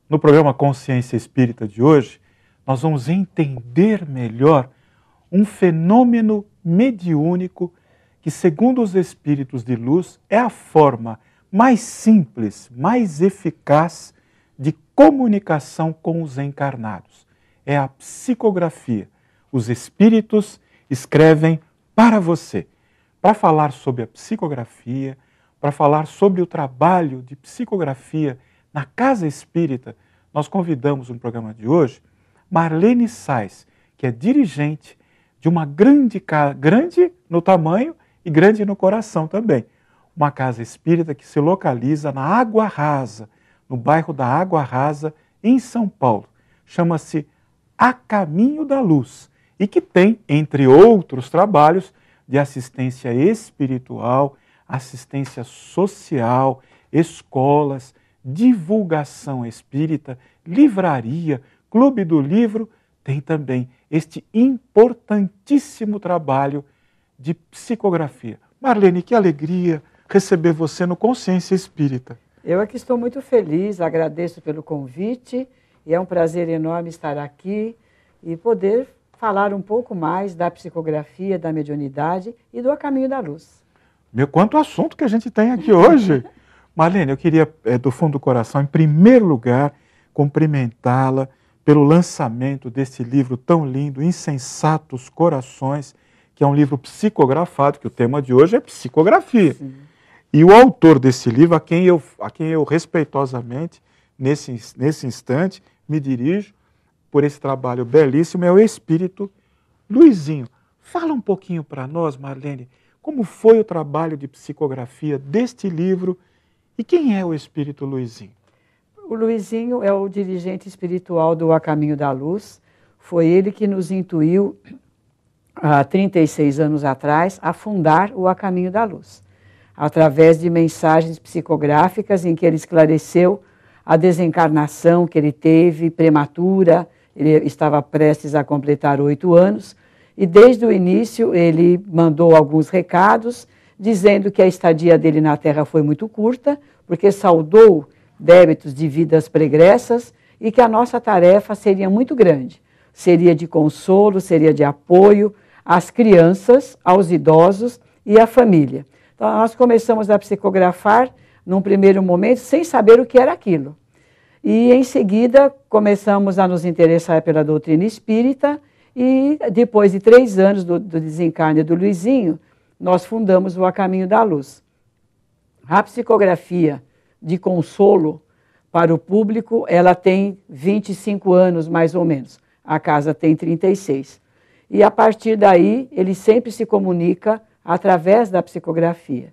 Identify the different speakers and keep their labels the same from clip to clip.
Speaker 1: No programa Consciência Espírita de hoje, nós vamos entender melhor um fenômeno mediúnico que, segundo os espíritos de luz, é a forma mais simples, mais eficaz de comunicação com os encarnados. É a psicografia. Os espíritos escrevem para você. Para falar sobre a psicografia, para falar sobre o trabalho de psicografia na Casa Espírita, nós convidamos no programa de hoje Marlene Sais, que é dirigente de uma grande no tamanho e grande no coração também. Uma casa espírita que se localiza na Água Rasa, no bairro da Água Rasa, em São Paulo. Chama-se A Caminho da Luz e que tem, entre outros trabalhos, de assistência espiritual, assistência social, escolas, divulgação espírita, livraria, clube do livro, tem também este importantíssimo trabalho de psicografia. Marlene, que alegria receber você no Consciência Espírita.
Speaker 2: Eu aqui estou muito feliz, agradeço pelo convite e é um prazer enorme estar aqui e poder falar um pouco mais da psicografia, da mediunidade e do A Caminho da Luz.
Speaker 1: Meu, quanto assunto que a gente tem aqui hoje. Marlene, eu queria, do fundo do coração, em primeiro lugar, cumprimentá-la pelo lançamento desse livro tão lindo, Insensatos Corações, que é um livro psicografado, que o tema de hoje é psicografia. Sim. E o autor desse livro, a quem eu respeitosamente, nesse instante, me dirijo por esse trabalho belíssimo, é o Espírito Luizinho. Fala um pouquinho para nós, Marlene, como foi o trabalho de psicografia deste livro e quem é o Espírito Luizinho?
Speaker 2: O Luizinho é o dirigente espiritual do A Caminho da Luz. Foi ele que nos intuiu, há 36 anos atrás, a fundar o A Caminho da Luz, através de mensagens psicográficas em que ele esclareceu a desencarnação que ele teve, prematura, ele estava prestes a completar 8 anos, e desde o início ele mandou alguns recados, dizendo que a estadia dele na Terra foi muito curta, porque saldou débitos de vidas pregressas e que a nossa tarefa seria muito grande. Seria de consolo, seria de apoio às crianças, aos idosos e à família. Então, nós começamos a psicografar num primeiro momento sem saber o que era aquilo. E, em seguida, começamos a nos interessar pela doutrina espírita e, depois de 3 anos do desencarne do Luizinho, nós fundamos o A Caminho da Luz. A psicografia de consolo para o público, ela tem 25 anos, mais ou menos. A casa tem 36. E, a partir daí, ele sempre se comunica através da psicografia.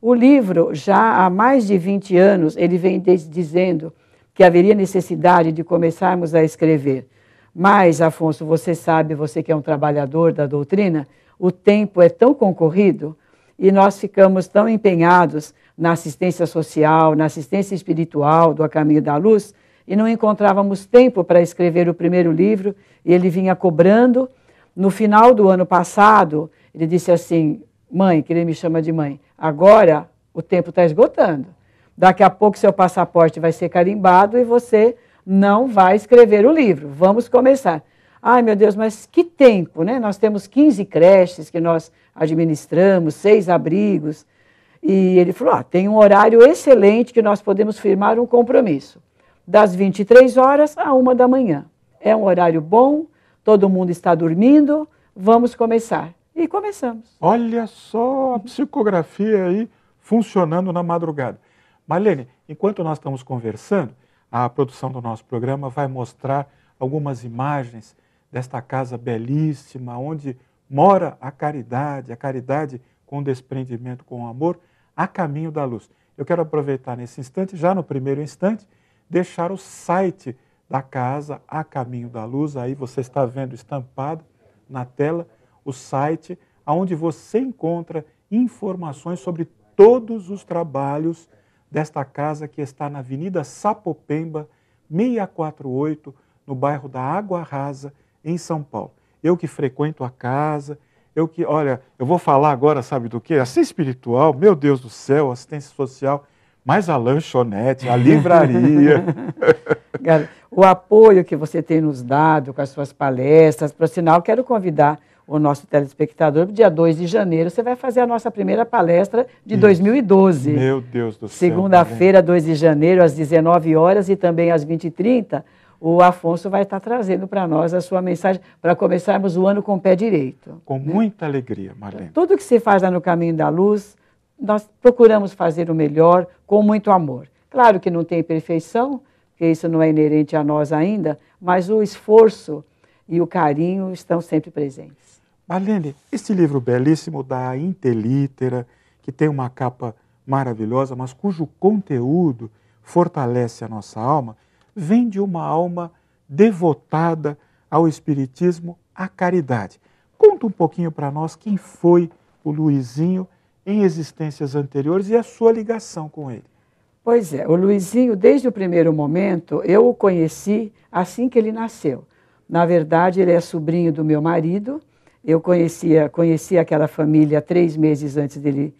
Speaker 2: O livro, já há mais de 20 anos, ele vem dizendo que haveria necessidade de começarmos a escrever. Mas, Afonso, você sabe, você que é um trabalhador da doutrina, o tempo é tão concorrido e nós ficamos tão empenhados na assistência social, na assistência espiritual do A Caminho da Luz, e não encontrávamos tempo para escrever o primeiro livro, e ele vinha cobrando. No final do ano passado, ele disse assim: mãe, que ele me chama de mãe, agora o tempo está esgotando. Daqui a pouco seu passaporte vai ser carimbado e você não vai escrever o livro. Vamos começar. Ai, meu Deus, mas que tempo, né? Nós temos 15 creches que nós administramos, 6 abrigos. E ele falou, tem um horário excelente que nós podemos firmar um compromisso. Das 23 horas à 1 da manhã. É um horário bom, todo mundo está dormindo, vamos começar. E começamos.
Speaker 1: Olha só a psicografia aí funcionando na madrugada. Marlene, enquanto nós estamos conversando, a produção do nosso programa vai mostrar algumas imagens desta casa belíssima, onde mora a caridade com desprendimento, com amor, a caminho da luz. Eu quero aproveitar nesse instante, já no primeiro instante, deixar o site da casa, A Caminho da Luz, aí você está vendo estampado na tela o site, onde você encontra informações sobre todos os trabalhos desta casa que está na Avenida Sapopemba, 648, no bairro da Água Rasa, em São Paulo. Eu que frequento a casa, eu vou falar agora, sabe do quê? Assistência espiritual, meu Deus do céu, assistência social, Mas a lanchonete, a livraria.
Speaker 2: O apoio que você tem nos dado com as suas palestras, por sinal, quero convidar o nosso telespectador para o dia 2 de janeiro. Você vai fazer a nossa primeira palestra de 2012.
Speaker 1: Meu Deus do céu.
Speaker 2: Segunda-feira, 2 de janeiro, às 19 horas e também às 20h30, o Afonso vai estar trazendo para nós a sua mensagem para começarmos o ano com o pé direito.
Speaker 1: Com muita alegria, Marlene.
Speaker 2: Tudo que se faz lá no Caminho da Luz, nós procuramos fazer o melhor com muito amor. Claro que não tem perfeição, porque isso não é inerente a nós ainda, mas o esforço e o carinho estão sempre presentes.
Speaker 1: Marlene, esse livro belíssimo da Intelítera, que tem uma capa maravilhosa, mas cujo conteúdo fortalece a nossa alma, vem de uma alma devotada ao Espiritismo, à caridade. Conta um pouquinho para nós quem foi o Luizinho em existências anteriores e a sua ligação com ele.
Speaker 2: Pois é, o Luizinho, desde o primeiro momento, eu o conheci assim que ele nasceu. Na verdade, ele é sobrinho do meu marido. Eu conheci aquela família 3 meses antes dele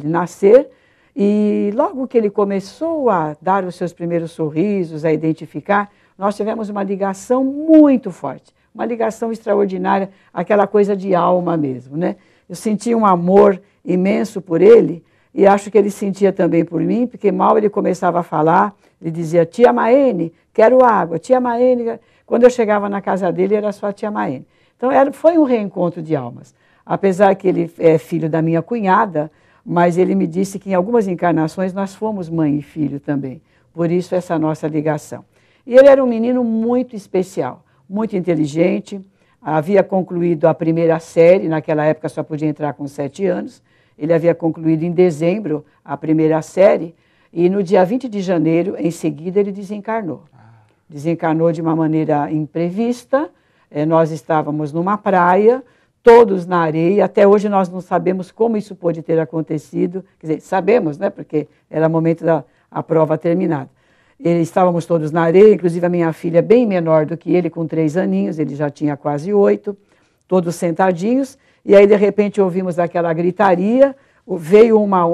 Speaker 2: nascer, e logo que ele começou a dar os seus primeiros sorrisos, a identificar, nós tivemos uma ligação muito forte, uma ligação extraordinária, aquela coisa de alma mesmo, né? Eu sentia um amor imenso por ele, e acho que ele sentia também por mim, porque mal ele começava a falar, ele dizia, tia Maene, quero água, tia Maene. Quando eu chegava na casa dele, era só a tia Maene. Então, foi um reencontro de almas. Apesar que ele é filho da minha cunhada, mas ele me disse que em algumas encarnações nós fomos mãe e filho também. Por isso, essa nossa ligação. E ele era um menino muito especial, muito inteligente, havia concluído a primeira série, naquela época só podia entrar com 7 anos, ele havia concluído em dezembro a primeira série, e no dia 20 de janeiro, em seguida, ele desencarnou. Desencarnou de uma maneira imprevista. Nós estávamos numa praia, todos na areia, até hoje nós não sabemos como isso pôde ter acontecido, quer dizer, sabemos, né, porque era o momento da prova terminada. Estávamos todos na areia, inclusive a minha filha bem menor do que ele, com 3 aninhos, ele já tinha quase 8, todos sentadinhos, e aí de repente ouvimos aquela gritaria,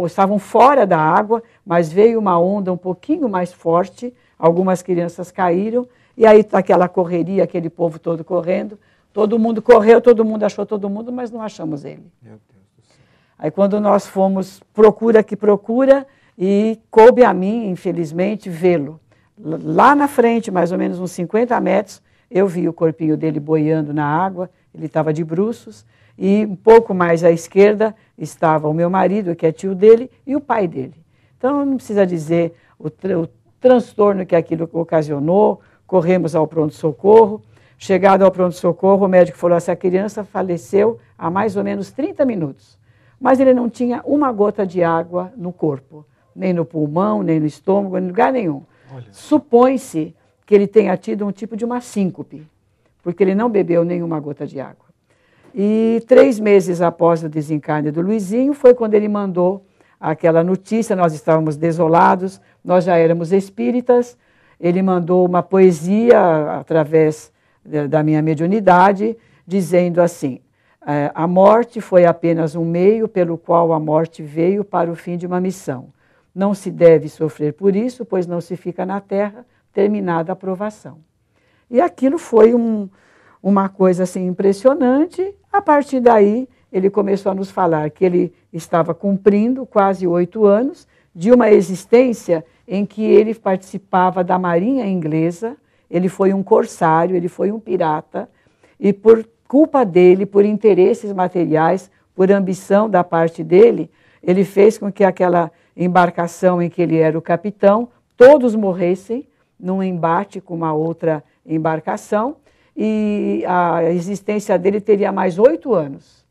Speaker 2: estavam fora da água, mas veio uma onda um pouquinho mais forte, algumas crianças caíram, e aí aquela correria, aquele povo todo correndo, todo mundo correu, todo mundo achou todo mundo, mas não achamos ele.
Speaker 1: Meu Deus do céu.
Speaker 2: Aí quando nós fomos, procura que procura, e coube a mim, infelizmente, vê-lo. Lá na frente, mais ou menos uns 50 metros, eu vi o corpinho dele boiando na água, ele estava de bruços, e um pouco mais à esquerda estava o meu marido, que é tio dele, e o pai dele. Então não precisa dizer o transtorno que aquilo ocasionou. Corremos ao pronto-socorro. Chegado ao pronto-socorro, o médico falou assim, a criança faleceu há mais ou menos 30 minutos. Mas ele não tinha uma gota de água no corpo, nem no pulmão, nem no estômago, em lugar nenhum. Supõe-se que ele tenha tido um tipo de uma síncope, porque ele não bebeu nenhuma gota de água. E 3 meses após o desencarne do Luizinho, foi quando ele mandou aquela notícia, nós estávamos desolados, nós já éramos espíritas. Ele mandou uma poesia através da minha mediunidade, dizendo assim, a morte foi apenas um meio pelo qual a morte veio para o fim de uma missão. Não se deve sofrer por isso, pois não se fica na terra, terminada a provação. E aquilo foi uma coisa assim impressionante. A partir daí, ele começou a nos falar que ele estava cumprindo quase 8 anos de uma existência em que ele participava da Marinha Inglesa, ele foi um corsário, ele foi um pirata, e por culpa dele, por interesses materiais, por ambição da parte dele, ele fez com que aquela embarcação em que ele era o capitão, todos morressem num embate com uma outra embarcação, e a existência dele teria mais 8 anos.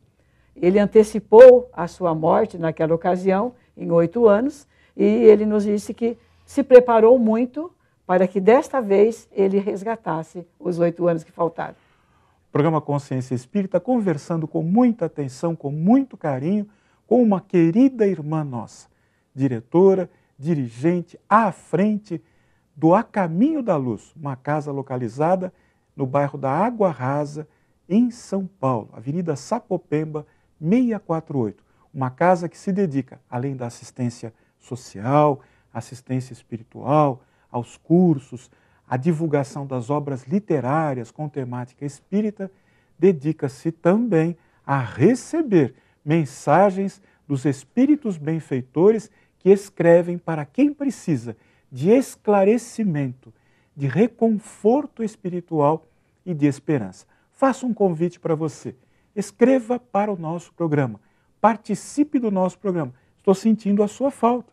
Speaker 2: Ele antecipou a sua morte naquela ocasião, em 8 anos, e ele nos disse que se preparou muito para que desta vez ele resgatasse os 8 anos que faltaram.
Speaker 1: Programa Consciência Espírita, conversando com muita atenção, com muito carinho, com uma querida irmã nossa, diretora, dirigente, à frente do A Caminho da Luz, uma casa localizada no bairro da Água Rasa, em São Paulo, Avenida Sapopemba, 648. Uma casa que se dedica, além da assistência social, assistência espiritual, aos cursos, à divulgação das obras literárias com temática espírita, dedica-se também a receber mensagens dos espíritos benfeitores que escrevem para quem precisa de esclarecimento, de reconforto espiritual e de esperança. Faço um convite para você. Escreva para o nosso programa. Participe do nosso programa. Estou sentindo a sua falta.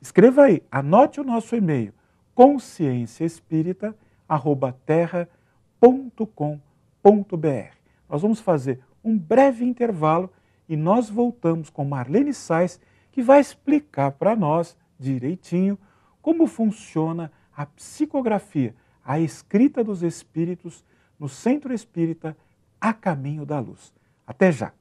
Speaker 1: Escreva aí, anote o nosso e-mail, conscienciaespírita@terra.com.br. Nós vamos fazer um breve intervalo e nós voltamos com Marlene Sais, que vai explicar para nós direitinho como funciona a psicografia, a escrita dos espíritos no Centro Espírita A Caminho da Luz. Até já!